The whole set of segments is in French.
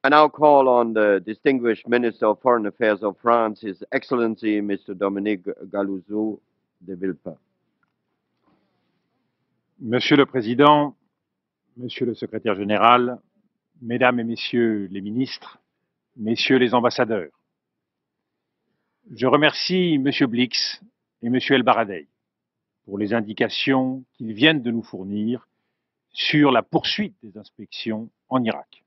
I now call on the distinguished Minister of Foreign Affairs of France, His Excellency Mr. Dominique Galouzou de Villepin. Monsieur le Président, Monsieur le Secrétaire général, Mesdames et Messieurs les ministres, Messieurs les ambassadeurs, je remercie Monsieur Blix et Monsieur El Baradei pour les indications qu'ils viennent de nous fournir sur la poursuite des inspections en Irak.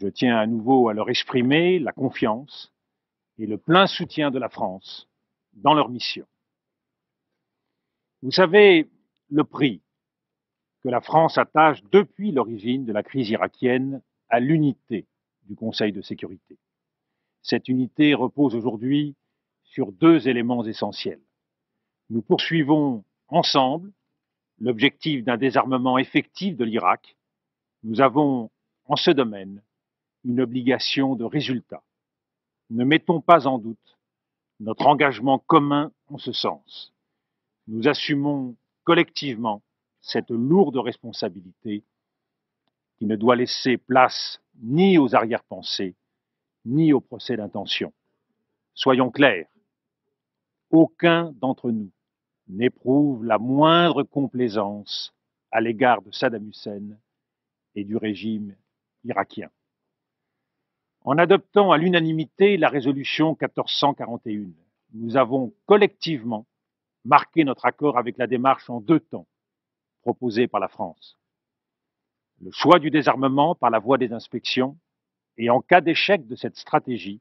Je tiens à nouveau à leur exprimer la confiance et le plein soutien de la France dans leur mission. Vous savez le prix que la France attache depuis l'origine de la crise irakienne à l'unité du Conseil de sécurité. Cette unité repose aujourd'hui sur deux éléments essentiels. Nous poursuivons ensemble l'objectif d'un désarmement effectif de l'Irak. Nous avons, en ce domaine, une obligation de résultat. Ne mettons pas en doute notre engagement commun en ce sens. Nous assumons collectivement cette lourde responsabilité qui ne doit laisser place ni aux arrière-pensées, ni aux procès d'intention. Soyons clairs, aucun d'entre nous n'éprouve la moindre complaisance à l'égard de Saddam Hussein et du régime irakien. En adoptant à l'unanimité la résolution 1441, nous avons collectivement marqué notre accord avec la démarche en deux temps proposée par la France. Le choix du désarmement par la voie des inspections et, en cas d'échec de cette stratégie,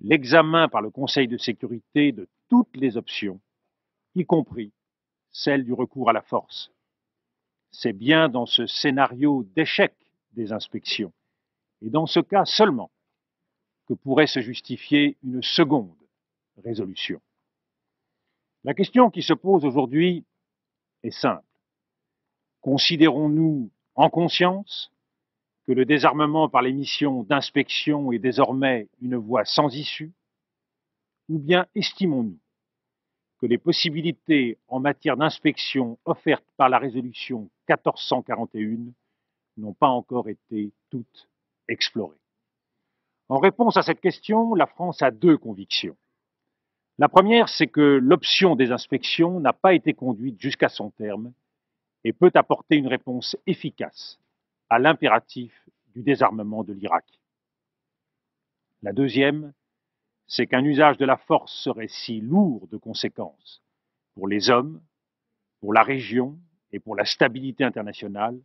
l'examen par le Conseil de sécurité de toutes les options, y compris celle du recours à la force. C'est bien dans ce scénario d'échec des inspections, et dans ce cas seulement, que pourrait se justifier une seconde résolution. La question qui se pose aujourd'hui est simple. Considérons-nous en conscience que le désarmement par les missions d'inspection est désormais une voie sans issue, ou bien estimons-nous que les possibilités en matière d'inspection offertes par la résolution 1441 n'ont pas encore été toutes explorées? En réponse à cette question, la France a deux convictions. La première, c'est que l'option des inspections n'a pas été conduite jusqu'à son terme et peut apporter une réponse efficace à l'impératif du désarmement de l'Irak. La deuxième, c'est qu'un usage de la force serait si lourd de conséquences pour les hommes, pour la région et pour la stabilité internationale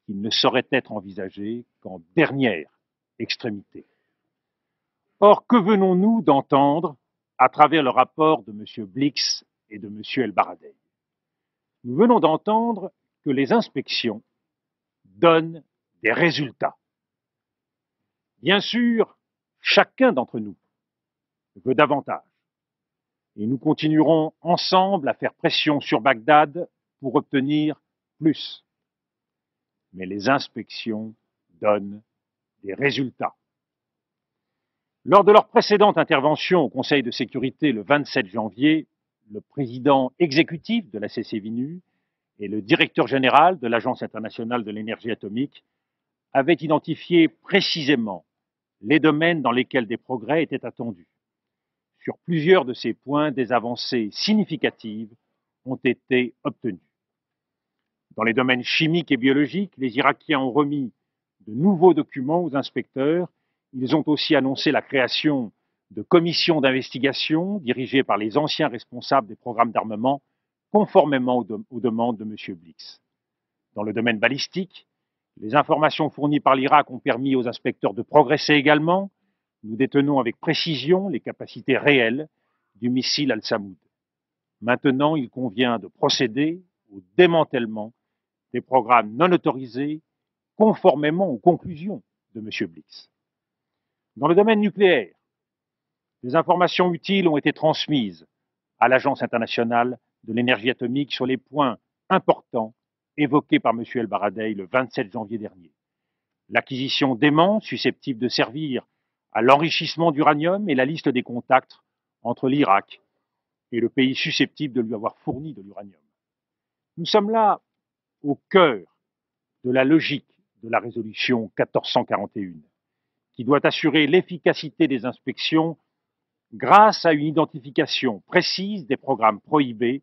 qu'il ne saurait être envisagé qu'en dernière extrémité. Or, que venons-nous d'entendre à travers le rapport de M. Blix et de M. El Baradei? Nous venons d'entendre que les inspections donnent des résultats. Bien sûr, chacun d'entre nous veut davantage. Et nous continuerons ensemble à faire pression sur Bagdad pour obtenir plus. Mais les inspections donnent des résultats. Lors de leur précédente intervention au Conseil de sécurité le 27 janvier, le président exécutif de la CCVNU et le directeur général de l'Agence internationale de l'énergie atomique avaient identifié précisément les domaines dans lesquels des progrès étaient attendus. Sur plusieurs de ces points, des avancées significatives ont été obtenues. Dans les domaines chimiques et biologiques, les Irakiens ont remis de nouveaux documents aux inspecteurs. Ils ont aussi annoncé la création de commissions d'investigation dirigées par les anciens responsables des programmes d'armement, conformément aux demandes de M. Blix. Dans le domaine balistique, les informations fournies par l'Irak ont permis aux inspecteurs de progresser également. Nous détenons avec précision les capacités réelles du missile Al-Samoud. Maintenant, il convient de procéder au démantèlement des programmes non autorisés, conformément aux conclusions de M. Blix. Dans le domaine nucléaire, des informations utiles ont été transmises à l'Agence internationale de l'énergie atomique sur les points importants évoqués par M. El Baradei le 27 janvier dernier. L'acquisition d'aimants susceptibles de servir à l'enrichissement d'uranium et la liste des contacts entre l'Irak et le pays susceptible de lui avoir fourni de l'uranium. Nous sommes là au cœur de la logique de la résolution 1441. qui doit assurer l'efficacité des inspections grâce à une identification précise des programmes prohibés,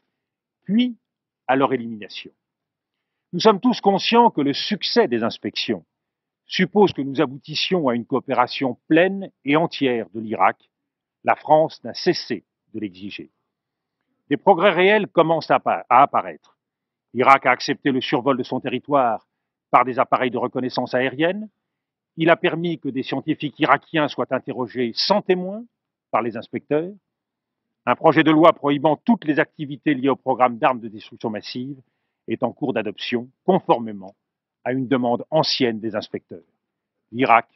puis à leur élimination. Nous sommes tous conscients que le succès des inspections suppose que nous aboutissions à une coopération pleine et entière de l'Irak. La France n'a cessé de l'exiger. Des progrès réels commencent à apparaître. L'Irak a accepté le survol de son territoire par des appareils de reconnaissance aérienne. Il a permis que des scientifiques irakiens soient interrogés sans témoin par les inspecteurs. Un projet de loi prohibant toutes les activités liées au programme d'armes de destruction massive est en cours d'adoption, conformément à une demande ancienne des inspecteurs. L'Irak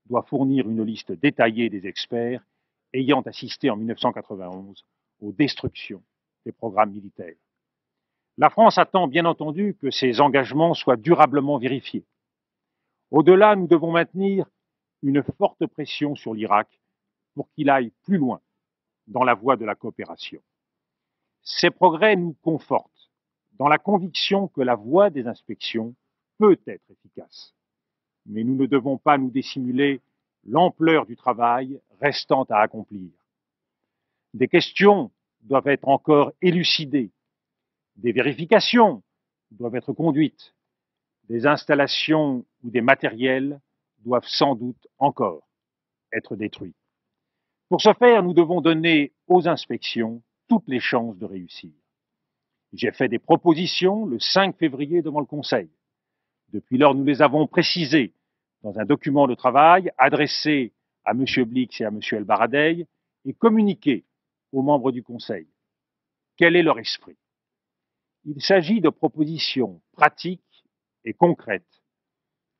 doit fournir une liste détaillée des experts ayant assisté en 1991 aux destructions des programmes militaires. La France attend bien entendu que ces engagements soient durablement vérifiés. Au-delà, nous devons maintenir une forte pression sur l'Irak pour qu'il aille plus loin dans la voie de la coopération. Ces progrès nous confortent dans la conviction que la voie des inspections peut être efficace. Mais nous ne devons pas nous dissimuler l'ampleur du travail restant à accomplir. Des questions doivent être encore élucidées, des vérifications doivent être conduites, des installations ou des matériels doivent sans doute encore être détruits. Pour ce faire, nous devons donner aux inspections toutes les chances de réussir. J'ai fait des propositions le 5 février devant le Conseil. Depuis lors, nous les avons précisées dans un document de travail adressé à M. Blix et à M. El Baradei et communiqué aux membres du Conseil. Quel est leur esprit? Il s'agit de propositions pratiques et concrètes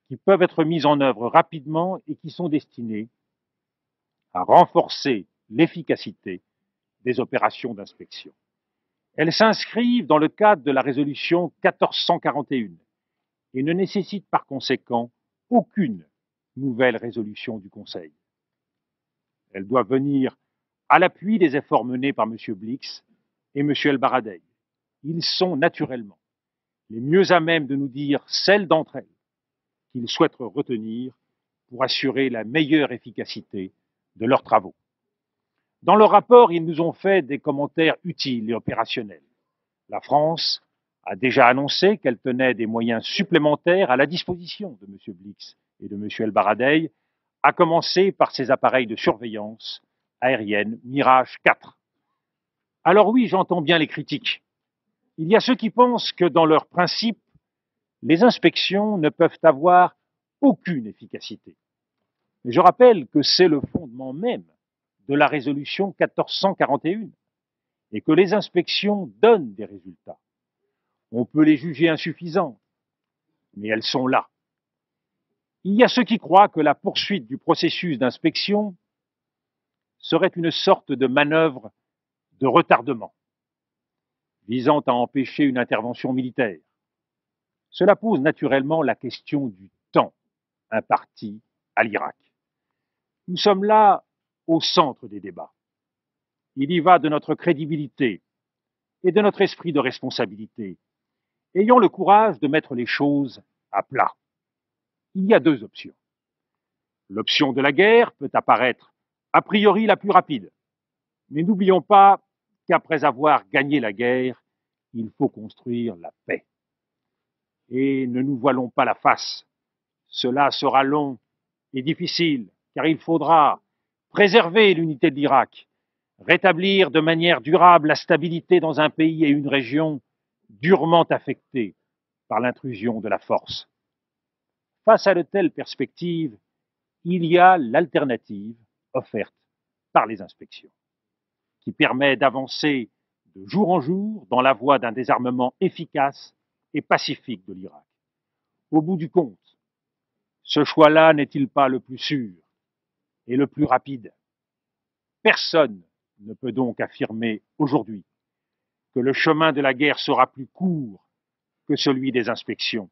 qui peuvent être mises en œuvre rapidement et qui sont destinées à renforcer l'efficacité des opérations d'inspection. Elles s'inscrivent dans le cadre de la résolution 1441 et ne nécessitent par conséquent aucune nouvelle résolution du Conseil. Elles doivent venir à l'appui des efforts menés par M. Blix et M. El Baradei. Ils sont naturellement les mieux à même de nous dire celles d'entre elles qu'ils souhaitent retenir pour assurer la meilleure efficacité de leurs travaux. Dans leur rapport, ils nous ont fait des commentaires utiles et opérationnels. La France a déjà annoncé qu'elle tenait des moyens supplémentaires à la disposition de M. Blix et de M. El Baradei, à commencer par ses appareils de surveillance aérienne Mirage 4. Alors oui, j'entends bien les critiques. Il y a ceux qui pensent que dans leur principe, les inspections ne peuvent avoir aucune efficacité. Mais je rappelle que c'est le fondement même de la résolution 1441 et que les inspections donnent des résultats. On peut les juger insuffisants, mais elles sont là. Il y a ceux qui croient que la poursuite du processus d'inspection serait une sorte de manœuvre de retardement visant à empêcher une intervention militaire. Cela pose naturellement la question du temps imparti à l'Irak. Nous sommes là au centre des débats. Il y va de notre crédibilité et de notre esprit de responsabilité. Ayons le courage de mettre les choses à plat. Il y a deux options. L'option de la guerre peut apparaître a priori la plus rapide. Mais n'oublions pas qu'après avoir gagné la guerre, il faut construire la paix. Et ne nous voilons pas la face. Cela sera long et difficile, car il faudra préserver l'unité de l'Irak, rétablir de manière durable la stabilité dans un pays et une région durement affectés par l'intrusion de la force. Face à de telles perspectives, il y a l'alternative offerte par les inspections, qui permet d'avancer de jour en jour dans la voie d'un désarmement efficace et pacifique de l'Irak. Au bout du compte, ce choix-là n'est-il pas le plus sûr et le plus rapide? Personne ne peut donc affirmer aujourd'hui que le chemin de la guerre sera plus court que celui des inspections.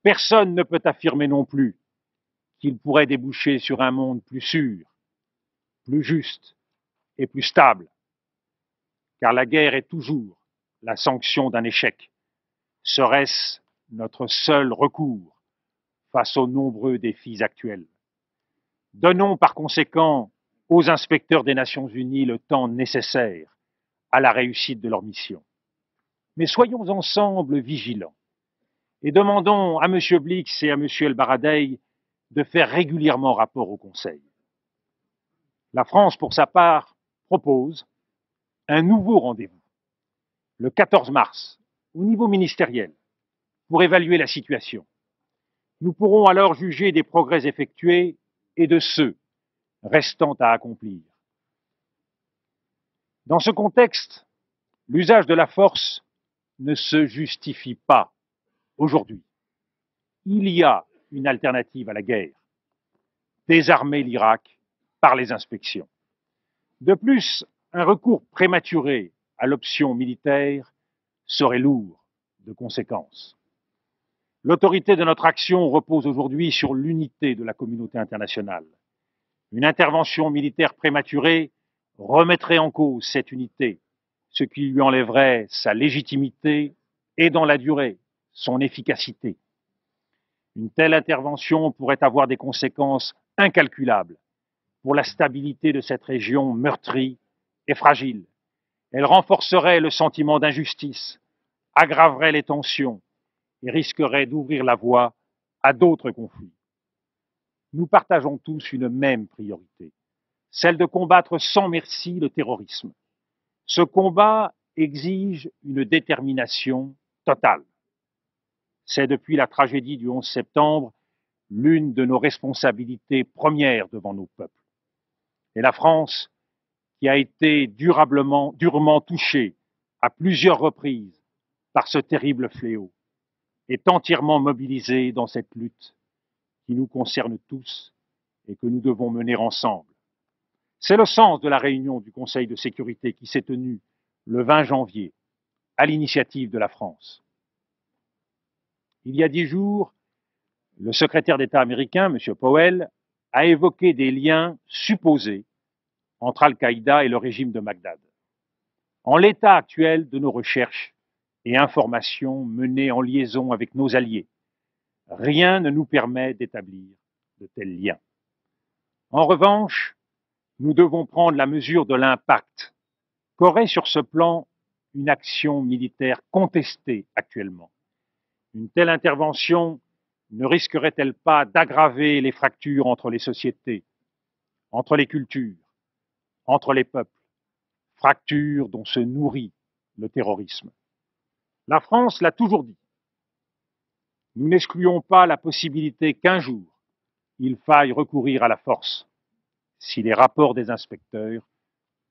Personne ne peut affirmer non plus qu'il pourrait déboucher sur un monde plus sûr, plus juste et plus stable, car la guerre est toujours la sanction d'un échec. Serait-ce notre seul recours face aux nombreux défis actuels? Donnons par conséquent aux inspecteurs des Nations Unies le temps nécessaire à la réussite de leur mission. Mais soyons ensemble vigilants et demandons à M. Blix et à M. El Baradei de faire régulièrement rapport au Conseil. La France, pour sa part, propose un nouveau rendez-vous, le 14 mars, au niveau ministériel, pour évaluer la situation. Nous pourrons alors juger des progrès effectués et de ceux restant à accomplir. Dans ce contexte, l'usage de la force ne se justifie pas aujourd'hui. Il y a une alternative à la guerre: désarmer l'Irak par les inspections. De plus, un recours prématuré à l'option militaire serait lourd de conséquences. L'autorité de notre action repose aujourd'hui sur l'unité de la communauté internationale. Une intervention militaire prématurée remettrait en cause cette unité, ce qui lui enlèverait sa légitimité et, dans la durée, son efficacité. Une telle intervention pourrait avoir des conséquences incalculables pour la stabilité de cette région meurtrie et fragile. Elle renforcerait le sentiment d'injustice, aggraverait les tensions et risquerait d'ouvrir la voie à d'autres conflits. Nous partageons tous une même priorité, celle de combattre sans merci le terrorisme. Ce combat exige une détermination totale. C'est depuis la tragédie du 11 septembre l'une de nos responsabilités premières devant nos peuples. Et la France, qui a été durement touchée à plusieurs reprises par ce terrible fléau, est entièrement mobilisée dans cette lutte qui nous concerne tous et que nous devons mener ensemble. C'est le sens de la réunion du Conseil de sécurité qui s'est tenue le 20 janvier à l'initiative de la France. Il y a 10 jours, le secrétaire d'État américain, M. Powell, a évoqué des liens supposés entre Al-Qaïda et le régime de Bagdad. En l'état actuel de nos recherches et informations menées en liaison avec nos alliés, rien ne nous permet d'établir de tels liens. En revanche, nous devons prendre la mesure de l'impact qu'aurait sur ce plan une action militaire contestée actuellement. Une telle intervention ne risquerait-elle pas d'aggraver les fractures entre les sociétés, entre les cultures, entre les peuples, fractures dont se nourrit le terrorisme? La France l'a toujours dit. Nous n'excluons pas la possibilité qu'un jour, il faille recourir à la force, si les rapports des inspecteurs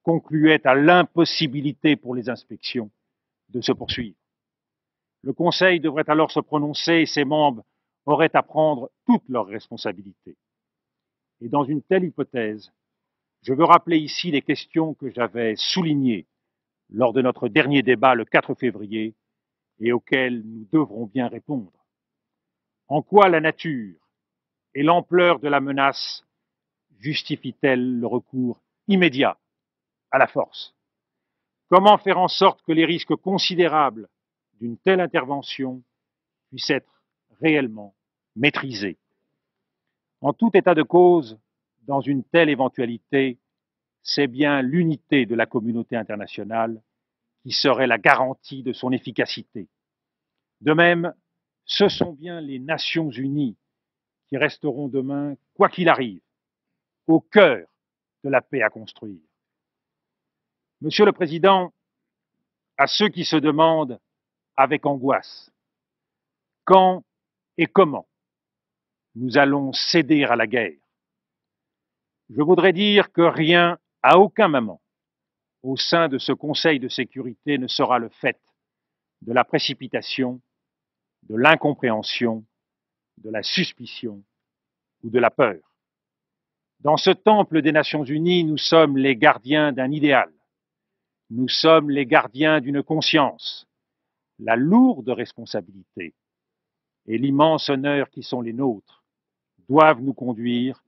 concluaient à l'impossibilité pour les inspections de se poursuivre. Le Conseil devrait alors se prononcer et ses membres auraient à prendre toutes leurs responsabilités. Et dans une telle hypothèse, je veux rappeler ici les questions que j'avais soulignées lors de notre dernier débat le 4 février et auxquelles nous devrons bien répondre. En quoi la nature et l'ampleur de la menace justifient-elles le recours immédiat à la force? Comment faire en sorte que les risques considérables d'une telle intervention puissent être réellement maîtrisés? En tout état de cause, dans une telle éventualité, c'est bien l'unité de la communauté internationale qui serait la garantie de son efficacité. De même, ce sont bien les Nations unies qui resteront demain, quoi qu'il arrive, au cœur de la paix à construire. Monsieur le Président, à ceux qui se demandent avec angoisse quand et comment nous allons céder à la guerre, je voudrais dire que rien, à aucun moment, au sein de ce Conseil de sécurité ne sera le fait de la précipitation, de l'incompréhension, de la suspicion ou de la peur. Dans ce temple des Nations Unies, nous sommes les gardiens d'un idéal. Nous sommes les gardiens d'une conscience. La lourde responsabilité et l'immense honneur qui sont les nôtres doivent nous conduire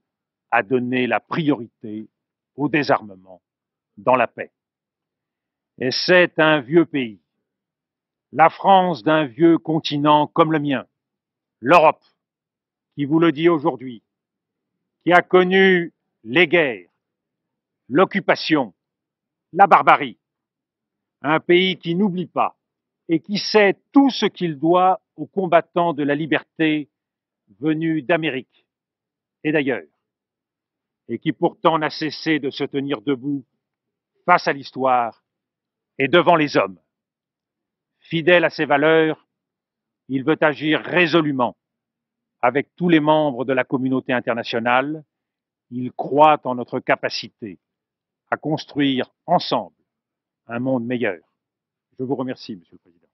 à donner la priorité au désarmement dans la paix. Et c'est un vieux pays, la France d'un vieux continent comme le mien, l'Europe, qui vous le dit aujourd'hui, qui a connu les guerres, l'occupation, la barbarie, un pays qui n'oublie pas et qui sait tout ce qu'il doit aux combattants de la liberté venus d'Amérique et d'ailleurs, et qui pourtant n'a cessé de se tenir debout face à l'histoire et devant les hommes. Fidèle à ses valeurs, il veut agir résolument avec tous les membres de la communauté internationale. Il croit en notre capacité à construire ensemble un monde meilleur. Je vous remercie, Monsieur le Président.